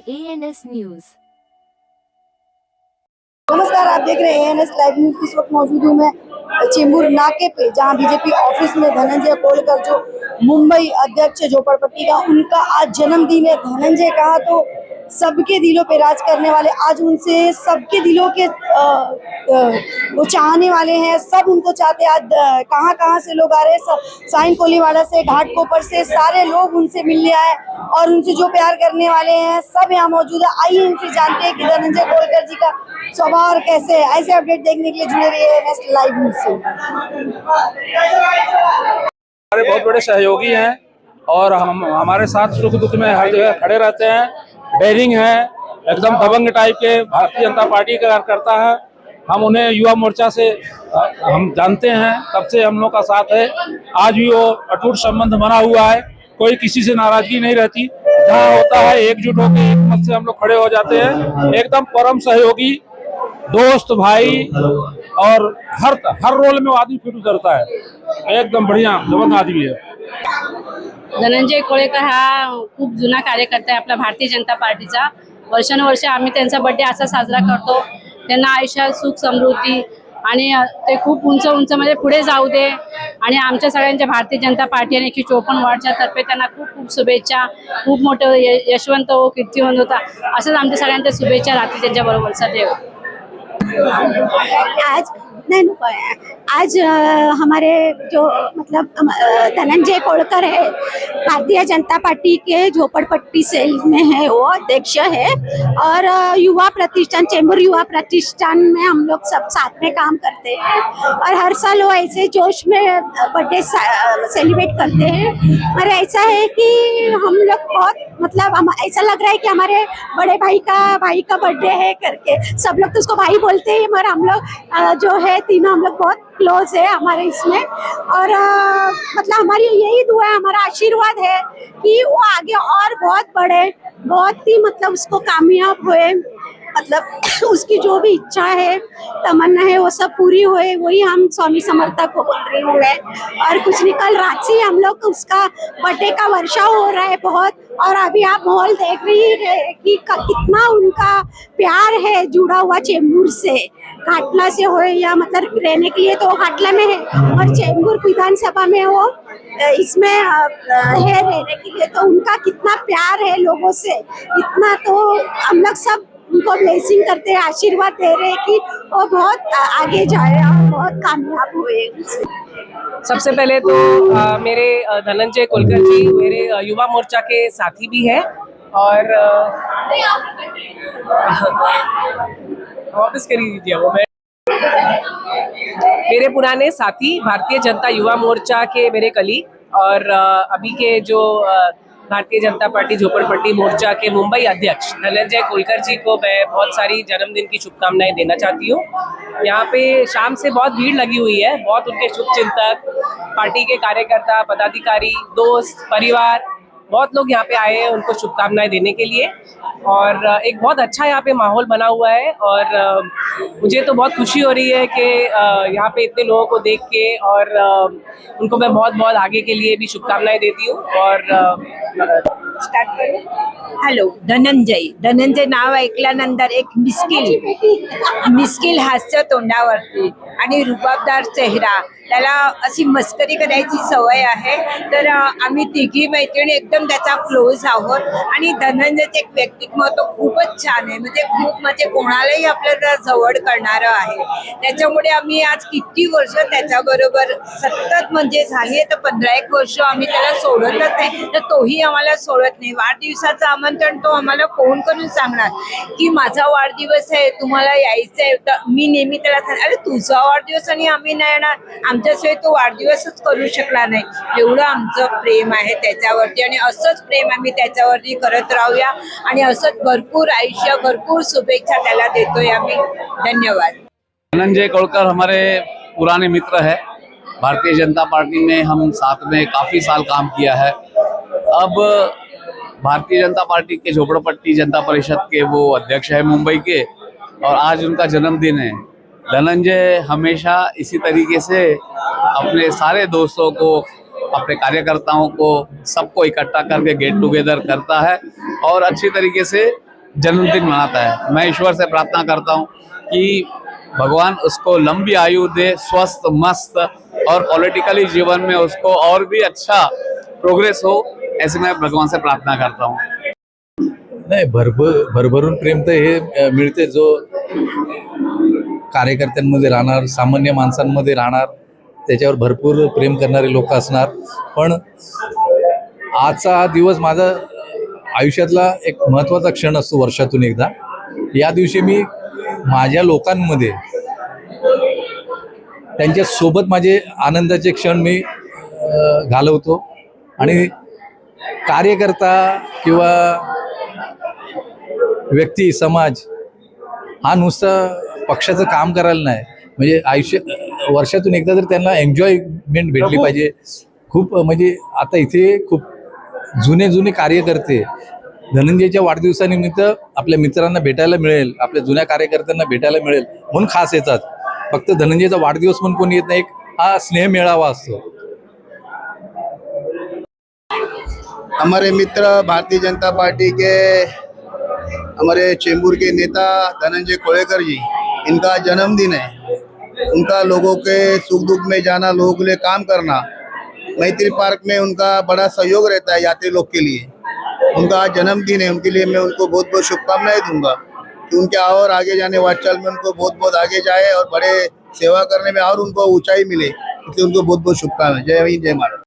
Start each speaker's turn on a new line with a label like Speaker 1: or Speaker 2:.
Speaker 1: ANS news.
Speaker 2: नमस्कार, आप देख रहे हैं ANS लाइव न्यूज। इस वक्त मौजूद हूँ मैं चेंबूर नाके पे, जहाँ बीजेपी ऑफिस में धनंजय कोलकर जो मुंबई अध्यक्ष झोपड़पट्टी का, उनका आज जन्मदिन है। धनंजय कहा तो सबके दिलों पे राज करने वाले, आज उनसे सबके दिलों के वो चाहने वाले हैं, सब उनको चाहते हैं। आज कहाँ कहाँ से लोग आ रहे हैं, साइन कोलीवाड़ा से, घाटकोपर से, सारे लोग उनसे मिलने आए और उनसे जो प्यार करने वाले हैं सब यहाँ मौजूद है। आइए उनसे जानते हैं कि धनंजय कोलकर जी का स्वभाव और कैसे है। ऐसे अपडेट देखने के लिए जुड़े रहिए ANS लाइव न्यूज से।
Speaker 3: हमारे बहुत बड़े सहयोगी हैं और हम हमारे साथ सुख दुख में हर जगह खड़े रहते हैं। डेयरिंग है, एकदम दबंग टाइप के, भारतीय जनता पार्टी का कार्यकर्ता है। हम उन्हें युवा मोर्चा से हम जानते हैं, तब से हम लोग का साथ है। आज भी वो अटूट संबंध बना हुआ है, कोई किसी से नाराजगी नहीं रहती। जहाँ होता है एकजुट होकर एक मत से हम लोग खड़े हो जाते हैं। एकदम परम सहयोगी, दोस्त, भाई, और हर रोल में वो आदमी फिट उतरता है। एकदम बढ़िया जबरदस्त आदमी है।
Speaker 4: धनंजय कोळेकर हा खूप जुना कार्यकर्ता आहे आपला भारतीय जनता पार्टीचा। वर्षानुवर्ष आम्ही त्यांचा बर्थडे असा साजरा करतो। त्यांना आयुष्यात सुख समृद्धी आणि ते खूप उंच उंच म्हणजे पुढे जाऊ दे, आणि आमच्या सगळ्यांच्या भारतीय जनता पार्टी आणि 154 वार्डच्या तर्फे त्यांना खूप खूप शुभेच्छा। खूप मोठं यशवंत हो, कीर्तिवंत होता, असंच आमच्या सगळ्यांच्या शुभेच्छा राहतील त्यांच्याबरोबर सदैव।
Speaker 5: आज हमारे जो मतलब धनंजय कोलकर है, भारतीय जनता पार्टी के झोपड़पट्टी सेल में है, वो अध्यक्ष है। और युवा प्रतिष्ठान, चेंबूर युवा प्रतिष्ठान में हम लोग सब साथ में काम करते हैं और हर साल वो ऐसे जोश में बर्थडे सेलिब्रेट करते हैं। और ऐसा है कि हम लोग बहुत मतलब हम ऐसा लग रहा है कि हमारे बड़े भाई का बर्थडे है करके, सब लोग तो उसको भाई बोलते हैं, मगर हम लोग जो है तीनों हम लोग बहुत क्लोज है हमारे इसमें। और मतलब हमारी यही दुआ है, हमारा आशीर्वाद है कि वो आगे और बहुत बढ़े, बहुत ही मतलब उसको कामयाब हुए, मतलब उसकी जो भी इच्छा है, तमन्ना है, वो सब पूरी हुए। वही हम स्वामी समर्था को बोल रही हूँ मैं। और कुछ नहीं, कल रात से हम लोग उसका बर्थडे का वर्षा हो रहा है बहुत। और अभी आप माहौल देख रही है कि कितना उनका प्यार है जुड़ा हुआ चेंबूर से। घाटला से हो या मतलब रहने के लिए तो घाटला में है, और चेंबूर विधानसभा में वो इसमें है रहने के लिए, तो उनका कितना प्यार है लोगों से, इतना तो हम लोग सब उनको ब्लेसिंग करते हैं, आशीर्वाद दे रहे हैं कि वो बहुत आगे जाए और बहुत कामयाब हुए।
Speaker 6: सबसे पहले तो मेरे धनंजय कोलकर जी मेरे युवा मोर्चा के साथी भी हैं और वापस कर दीजिए वो मेरे पुराने साथी, भारतीय जनता युवा मोर्चा के मेरे कलीग और अभी के जो भारतीय जनता पार्टी झोपड़पट्टी मोर्चा के मुंबई अध्यक्ष धनंजय कोलकर जी को मैं बहुत सारी जन्मदिन की शुभकामनाएं देना चाहती हूँ। यहाँ पे शाम से बहुत भीड़ लगी हुई है, बहुत उनके शुभचिंतक, पार्टी के कार्यकर्ता, पदाधिकारी, दोस्त, परिवार, बहुत लोग यहाँ पे आए हैं उनको शुभकामनाएं देने के लिए। और एक बहुत अच्छा यहाँ पे माहौल बना हुआ है और मुझे तो बहुत खुशी हो रही है कि यहाँ पे इतने लोगों को देख के, और उनको मैं बहुत बहुत आगे के लिए भी शुभकामनाएं देती हूँ। और
Speaker 7: स्टार्ट करू। हॅलो, धनंजय नाव ऐकल्यानंतर एक मिस्किल हास्य तोंडावरती आणि रुबाबदार चेहरा, त्याला अशी मस्करी करायची सवय आहे। तर आम्ही तिघी मैत्रिणी एकदम त्याचा क्लोज आहोत आणि धनंजयचे एक व्यक्तित्व तो खूपच छान आहे, म्हणजे कोणालाही आपल्याला जवळ करणारं आहे। त्याच्यामुळे आम्ही आज किती वर्ष त्याच्याबरोबर सतत म्हणजे झाली तर 15-1 वर्ष आम्ही त्याला सोडतच नाही, तर तोही आम्हाला सोडत नाही। वाढदिवसाचं आमंत्रण तो आम्हाला फोन करून सांगणार की माझा वाढदिवस आहे, तुम्हाला यायचं आहे। तर मी नेहमी त्याला अरे तुझा वाढदिवस आणि आम्ही नाही येणार, आमच्याशिवाय तो वाढदिवसच करू शकला नाही। एवढं आमचं प्रेम आहे त्याच्यावरती आणि असंच प्रेम आम्ही त्याच्यावरती करत राहूया आणि असंच भरपूर आयुष्य, भरपूर शुभेच्छा त्याला देतोय आम्ही। धन्यवाद।
Speaker 8: धनंजय कोलकर हमारे पुराने मित्र है। भारतीय जनता पार्टी में हम साथ में काफ़ी साल काम किया है। अब भारतीय जनता पार्टी के झोपड़पट्टी जनता परिषद के वो अध्यक्ष है मुंबई के, और आज उनका जन्मदिन है। धनंजय हमेशा इसी तरीके से अपने सारे दोस्तों को, अपने कार्यकर्ताओं को, सबको इकट्ठा करके गेट टुगेदर करता है और अच्छी तरीके से जन्मदिन मनाता है। मैं ईश्वर से प्रार्थना करता हूँ कि भगवान उसको लंबी आयु दे, स्वस्थ मस्त, और पॉलिटिकली जीवन में उसको और भी अच्छा प्रोग्रेस हो, ऐसे मैं भगवान से प्रार्थना करता हूँ।
Speaker 1: नाही, भरभरून प्रेम तर हे मिळते, जो कार्यकर्त्यांमध्ये राहणार, सामान्य माणसांमध्ये राहणार, त्याच्यावर भरपूर प्रेम करणारे लोक असणार. पण आजचा हा दिवस माझा आयुष्यातला एक महत्त्वाचा क्षण असतो वर्षातून एकदा. या दिवशी मी माझ्या लोकांमध्ये त्यांच्या सोबत माझे आनंदाचे क्षण मी घालवतो. आणि कार्यकर्ता किंवा व्यक्ती, समाज हा नुसता पक्षाचं काम करायला नाही, म्हणजे वर्षातून एकदा जर त्यांना एन्जॉयमेंट भेटली पाहिजे. खूप म्हणजे आता इथे खूप जुने कार्यकर्ते धनंजयच्या वाढदिवसानिमित्त आपल्या मित्रांना भेटायला मिळेल, आपल्या जुन्या कार्यकर्त्यांना भेटायला मिळेल म्हणून खास येतात. फक्त धनंजयचा वाढदिवस म्हणून कोणी येत नाही, हा स्नेह मेळावा असतो.
Speaker 9: हमारे मित्र भारतीय जनता पार्टी के हमारे चेंबूर के नेता धनंजय कोलेकर जी, इनका जन्मदिन है. उनका लोगों के सुख दुख में जाना, लोगों के लिए काम करना, मैत्री पार्क में उनका बड़ा सहयोग रहता है यात्री लोग के लिए. उनका आज जन्मदिन है, उनके लिए मैं उनको बहुत बहुत शुभकामनाएं दूंगा कि उनके और आगे जाने वाटचाल में उनको बहुत बहुत आगे जाए और बड़े सेवा करने में और उनको ऊंचाई मिले. इसलिए उनको बहुत बहुत शुभकामनाएं. जय हिंद, जय भारत.